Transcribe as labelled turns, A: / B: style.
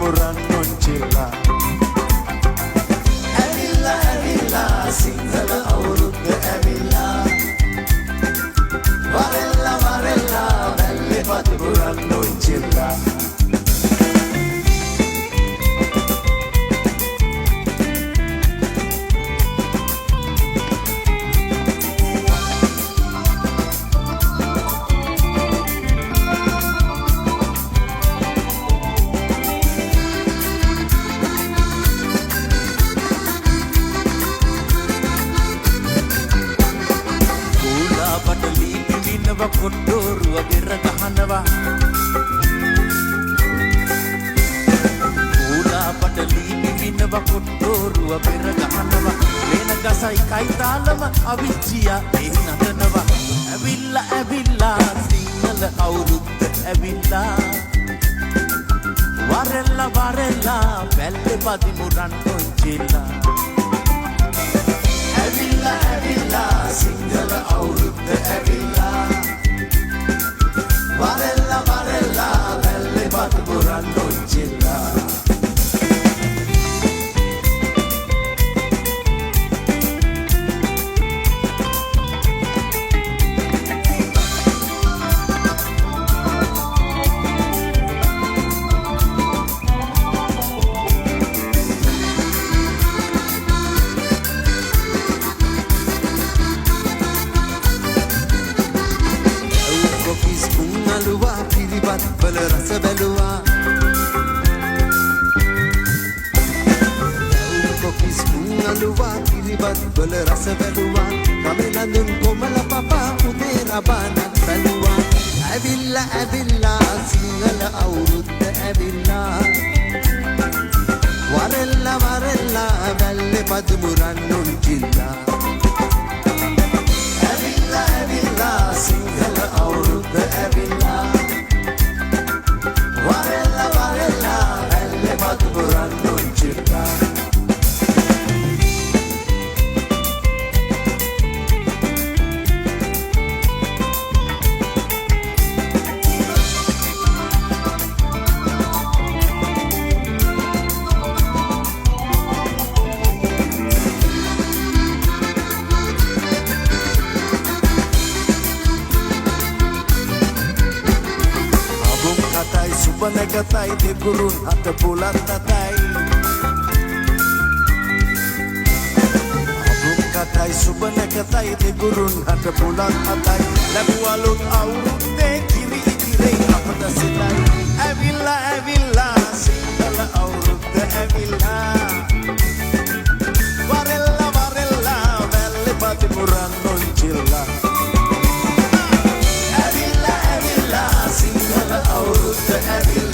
A: මුරන් නොන්චිල්ලා ඇවිල්ලා ඇවිල්ලා සිංහල අවුරුද්ද ඇවිල්ලා වරෙල්ලා වරෙල්ලා වැල්ලේ පති මුරන් නොන්චිල්ලා කොට්ටෝරුව බෙර ගහනවා ඌලා පටලී පිවිනව කොට්ටෝරුව බෙර ගහනවා වෙන ගසයි කයිතාලම අවිච්චියා ඒ නටනවා ඇවිල්ලා ඇවිල්ලා සිංහල අවුරුද්ද ඇවිල්ලා වරෙල්ලා වරෙල්ලා වැල්ලේ පදි මුරන් නොන්චිල්ලා ඇවිල්ලා ඇවිල්ලා සිංහල අවුරුද්ද ඇවිල්ලා Varella, varella, belle pati muran noncilla බල රස බැලුවා කොකිස් මුංගලුවා පිළිබත් බල රස බැලුවා කමෙලඳුන් කොමල පපා උදේ රබානක් බැලුවා ඇවිල්ලා ඇවිල්ලා සිංහල අවුරුද්ද ඇවිල්ලා වරෙල්ලා වරෙල්ලා වැල්ලේ පදි මුරන් නොන්චිල්ලා ඇවිල්ලා ඇවිල්ලා සිංහල අවුරුද්ද ඇවිල්ලා Varella, varella, belle pati muran noncilla Subanagatai di gurun at bulat tatay Abung katay subanagatai di gurun at bulat tatay Nagwalong awrut de kiri kiri apata silay Avila avila singala awrut de avila Varella varella velle pati muran noncilla Avila avila singala awrut de avila